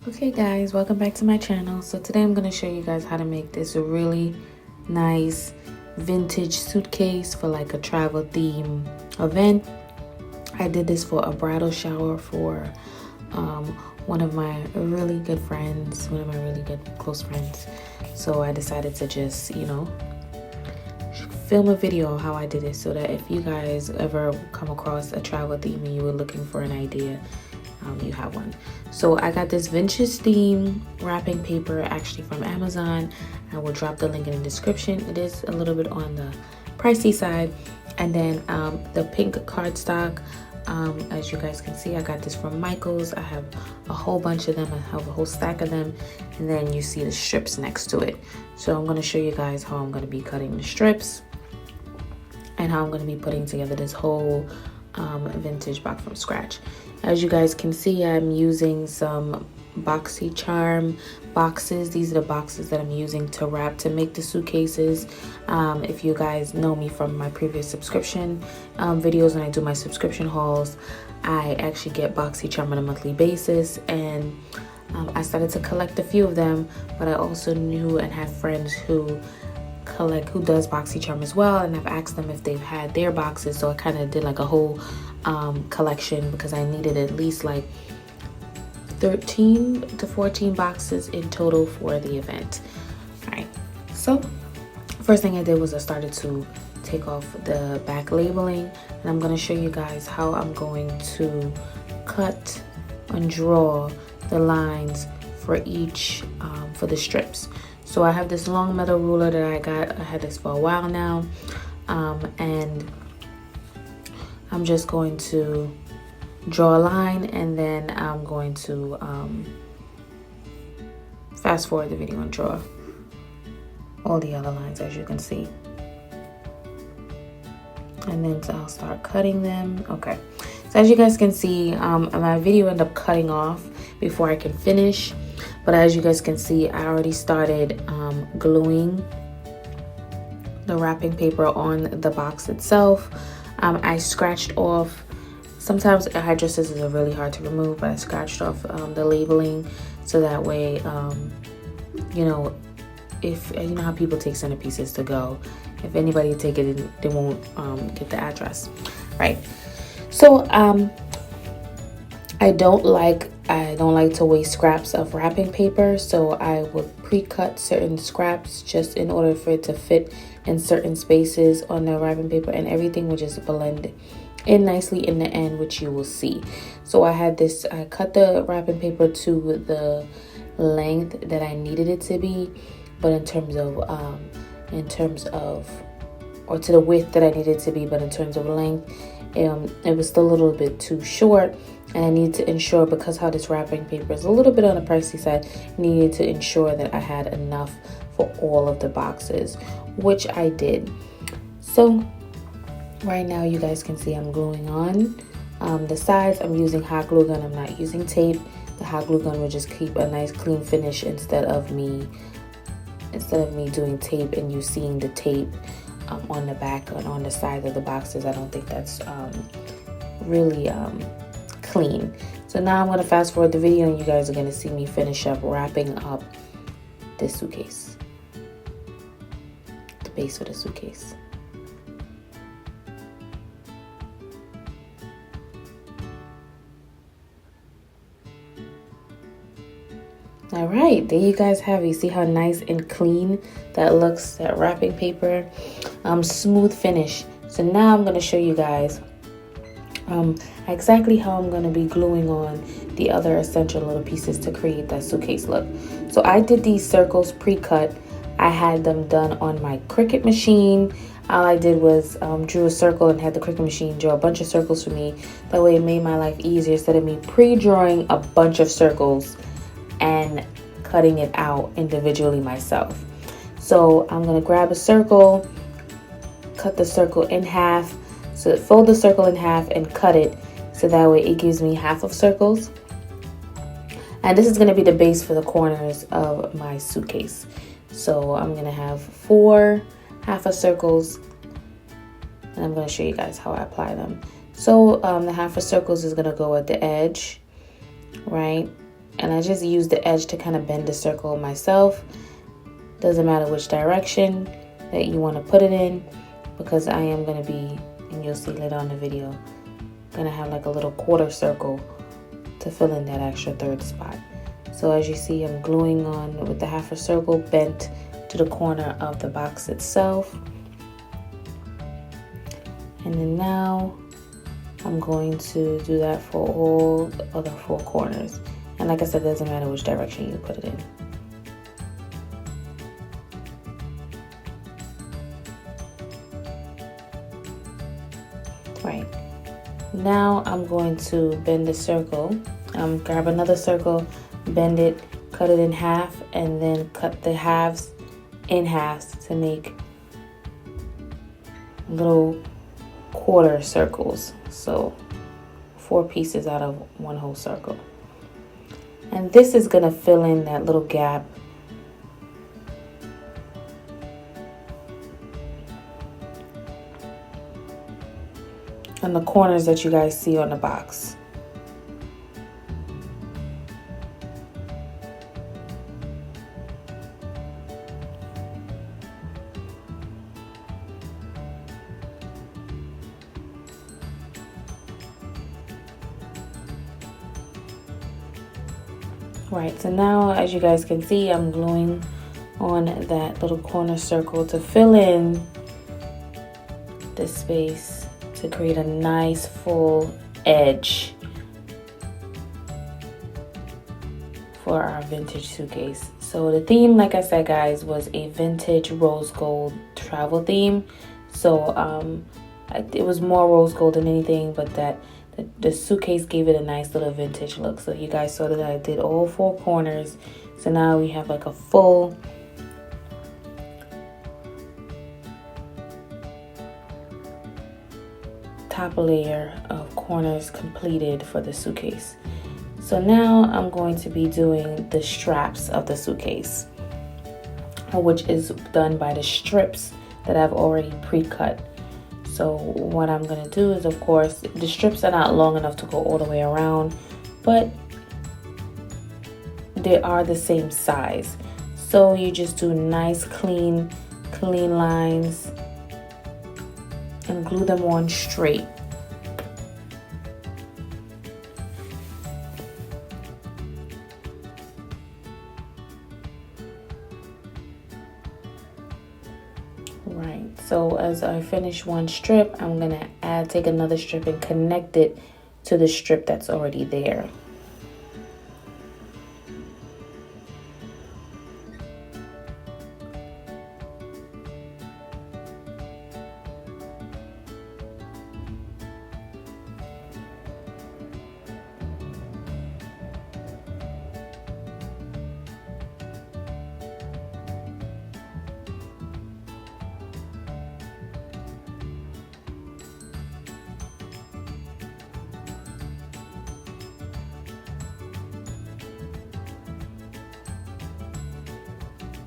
Okay guys, welcome back to my channel. So today I'm going to show you guys how to make this really nice vintage suitcase for like a travel theme event. I did this for a bridal shower for one of my really good friends, one of my really good close friends. So I decided to just, film a video of how I did it so that if you guys ever come across a travel theme and you were looking for an idea, you have one. So I got this vintage theme wrapping paper actually from Amazon. I will drop the link in the description. It is a little bit on the pricey side. And then the pink cardstock, as you guys can see, I got this from Michael's. I have a whole bunch of them. I have a whole stack of them. And then you see the strips next to it. So I'm going to show you guys how I'm going to be cutting the strips and how I'm going to be putting together this whole vintage box from scratch. As you guys can see, I'm using some BoxyCharm boxes. These are the boxes that I'm using to wrap to make the suitcases. If you guys know me from my previous subscription videos, when I do my subscription hauls, I actually get BoxyCharm on a monthly basis, and I started to collect a few of them, but I also knew and have friends who does BoxyCharm as well, and I've asked them if they've had their boxes. So I kind of did like a whole collection because I needed at least like 13 to 14 boxes in total for the event. All right, so first thing I did was I started to take off the back labeling, and I'm going to show you guys how I'm going to cut and draw the lines for each for the strips. So I have this long metal ruler that I had this for a while now, and I'm just going to draw a line, and then I'm going to fast forward the video and draw all the other lines, as you can see. And then I'll start cutting them. Okay, so as you guys can see, my video ended up cutting off before I can finish. But as you guys can see, I already started gluing the wrapping paper on the box itself. I scratched off, sometimes hydro scissors are really hard to remove, but I scratched off the labeling so that way, if you know how people take centerpieces to go, if anybody take it, they won't get the address, right? So I don't like to waste scraps of wrapping paper, so I would pre-cut certain scraps just in order for it to fit in certain spaces on the wrapping paper, and everything would just blend in nicely in the end, which you will see. So I cut the wrapping paper to the length that I needed it to be, but in terms of or to the width that I needed it to be, but in terms of length, it was still a little bit too short. And I need to ensure, because how this wrapping paper is a little bit on the pricey side, needed to ensure that I had enough for all of the boxes, which I did. So right now you guys can see I'm gluing on the sides. I'm using hot glue gun. I'm not using tape. The hot glue gun will just keep a nice clean finish instead of me doing tape and you seeing the tape on the back and on the side of the boxes. I don't think that's really clean. So now I'm going to fast forward the video, and you guys are going to see me finish up wrapping up this suitcase, the base of the suitcase. All right, there you guys have it. You see how nice and clean that looks, that wrapping paper, smooth finish. So now I'm going to show you guys exactly how I'm going to be gluing on the other essential little pieces to create that suitcase look. So I did these circles pre-cut. I had them done on my Cricut machine. All I did was drew a circle and had the Cricut machine draw a bunch of circles for me. That way it made my life easier instead of me pre-drawing a bunch of circles and cutting it out individually myself. So I'm going to grab a circle, cut the circle in half. So fold the circle in half and cut it so that way it gives me half of circles. And this is going to be the base for the corners of my suitcase. So I'm going to have 4 half of circles, and I'm going to show you guys how I apply them. So the half of circles is going to go at the edge, right? And I just use the edge to kind of bend the circle myself. Doesn't matter which direction that you want to put it in, because I am going to be, and you'll see later on in the video, going to have like a little quarter circle to fill in that extra third spot. So as you see, I'm gluing on with the half a circle bent to the corner of the box itself. And then now I'm going to do that for all the other 4 corners. And like I said, it doesn't matter which direction you put it in. Right. Now I'm going to bend the circle. Grab another circle, bend it, cut it in half, and then cut the halves in halves to make little quarter circles. So 4 pieces out of 1 whole circle. And this is going to fill in that little gap and the corners that you guys see on the box. Right, so now as you guys can see, I'm gluing on that little corner circle to fill in the space to create a nice full edge for our vintage suitcase. So the theme, like I said guys, was a vintage rose gold travel theme. So it was more rose gold than anything, but the suitcase gave it a nice little vintage look. So you guys saw that I did all 4 corners. So now we have like a full top layer of corners completed for the suitcase. So now I'm going to be doing the straps of the suitcase, which is done by the strips that I've already pre-cut. So what I'm going to do is, of course, the strips are not long enough to go all the way around, but they are the same size. So you just do nice clean lines and glue them on straight. Right, so as I finish one strip, I'm gonna take another strip and connect it to the strip that's already there.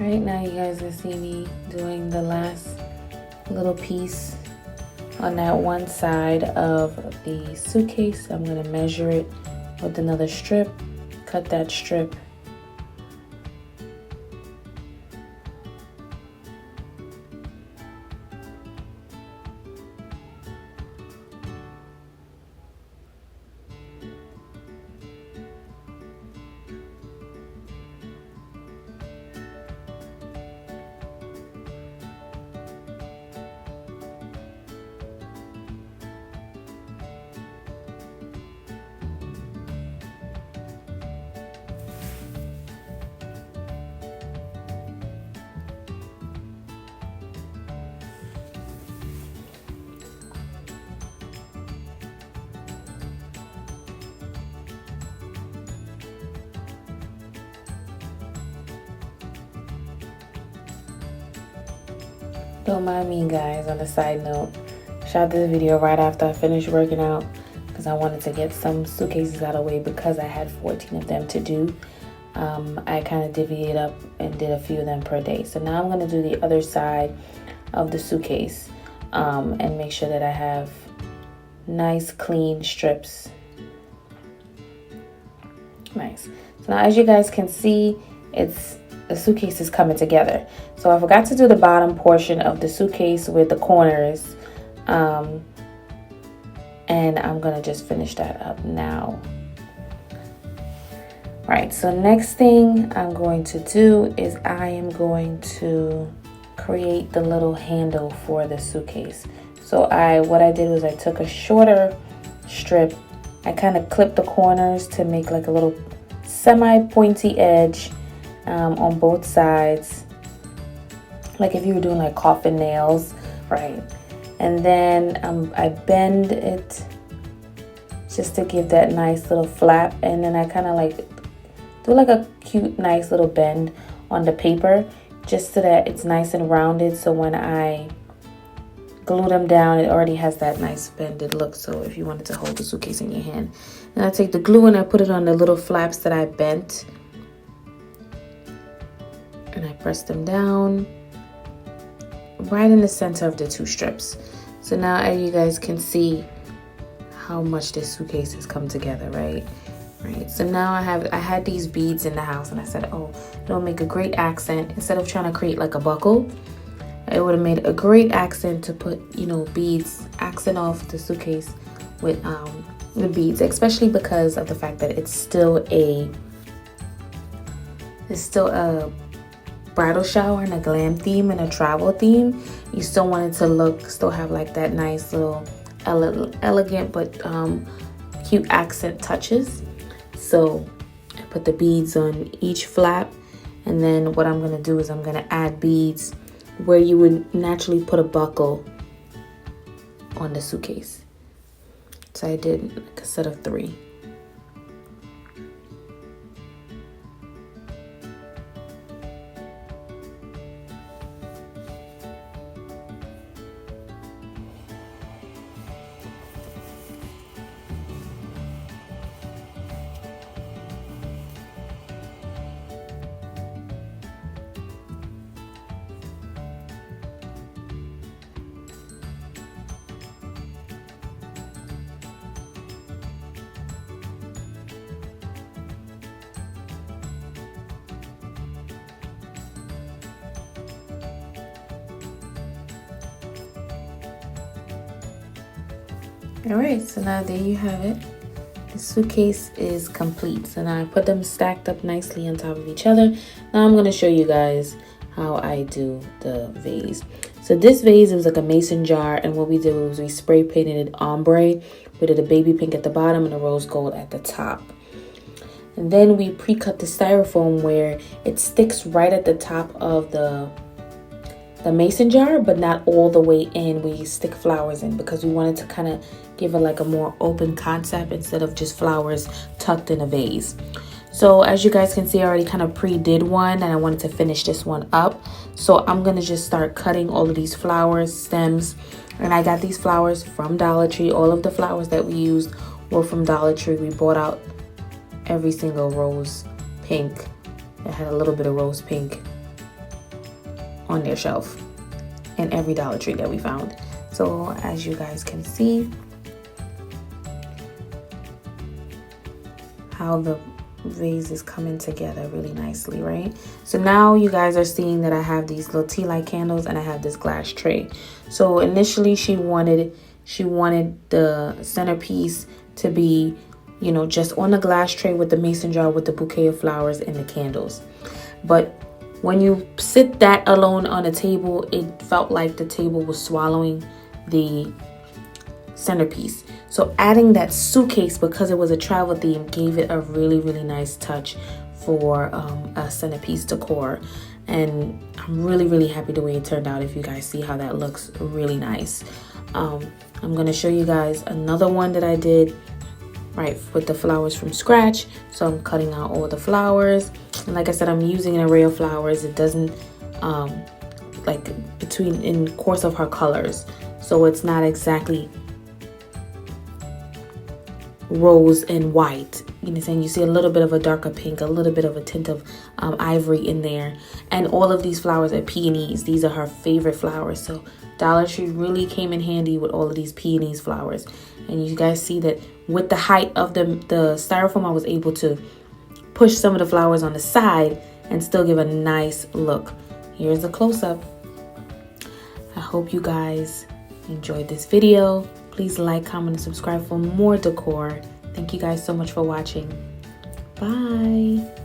Right now you guys can see me doing the last little piece on that one side of the suitcase. I'm going to measure it with another strip, cut that strip, Don't mind me guys, on a side note, shot this video right after I finished working out because I wanted to get some suitcases out of the way because I had 14 of them to do. I kind of divvied it up and did a few of them per day. So now I'm going to do the other side of the suitcase and make sure that I have nice clean strips. Nice. So now as you guys can see, the suitcase is coming together. So I forgot to do the bottom portion of the suitcase with the corners. And I'm gonna just finish that up now. Right, so next thing I'm going to do is I am going to create the little handle for the suitcase. So what I did was I took a shorter strip. I kind of clipped the corners to make like a little semi-pointy edge on both sides, like if you were doing like coffin nails, right? And then I bend it just to give that nice little flap, and then I kind of like do like a cute nice little bend on the paper just so that it's nice and rounded, so when I glue them down it already has that nice bended look. So if you wanted to hold the suitcase in your hand, then I take the glue and I put it on the little flaps that I bent, and I press them down right in the center of the two strips. So now as you guys can see how much this suitcase has come together, right? So now I had these beads in the house, and I said, oh, it'll make a great accent. Instead of trying to create like a buckle, it would have made a great accent to put, you know, beads, accent off the suitcase with the beads, especially because of the fact that it's still a bridal shower and a glam theme and a travel theme. You still want it to still have like that nice little elegant but cute accent touches. So I put the beads on each flap, and then what I'm gonna do is I'm gonna add beads where you would naturally put a buckle on the suitcase. So I did like a set of 3. All right, so now there you have it. The suitcase is complete. So now I put them stacked up nicely on top of each other. Now I'm going to show you guys how I do the vase. So this vase was like a mason jar, and what we did was we spray painted it ombre. We did a baby pink at the bottom and a rose gold at the top. And then we pre-cut the styrofoam where it sticks right at the top of the mason jar, but not all the way in. We stick flowers in because we wanted to kind of give it like a more open concept instead of just flowers tucked in a vase. So as you guys can see, I already kind of pre-did one, and I wanted to finish this one up. So I'm gonna just start cutting all of these flowers, stems, and I got these flowers from Dollar Tree. All of the flowers that we used were from Dollar Tree. We bought out every single rose pink. It had a little bit of rose pink on their shelf in every Dollar Tree that we found. So as you guys can see how the vase is coming together really nicely, right? So now you guys are seeing that I have these little tea light candles and I have this glass tray. So initially she wanted the centerpiece to be, you know, just on the glass tray with the mason jar with the bouquet of flowers and the candles. But when you sit that alone on a table, it felt like the table was swallowing the centerpiece. So adding that suitcase, because it was a travel theme, gave it a really, really nice touch for a centerpiece decor. And I'm really, really happy the way it turned out. If you guys see how that looks, really nice. I'm going to show you guys another one that I did, right, with the flowers from scratch. So I'm cutting out all the flowers. And like I said, I'm using an array of flowers. It doesn't, in course of her colors. So it's not exactly rose and white, you know, saying you see a little bit of a darker pink, a little bit of a tint of ivory in there. And all of these flowers are peonies. These are her favorite flowers. So Dollar Tree really came in handy with all of these peonies flowers. And you guys see that with the height of the styrofoam, I was able to push some of the flowers on the side and still give a nice look. Here's a close-up. I hope you guys enjoyed this video. Please like, comment, and subscribe for more decor. Thank you guys so much for watching. Bye.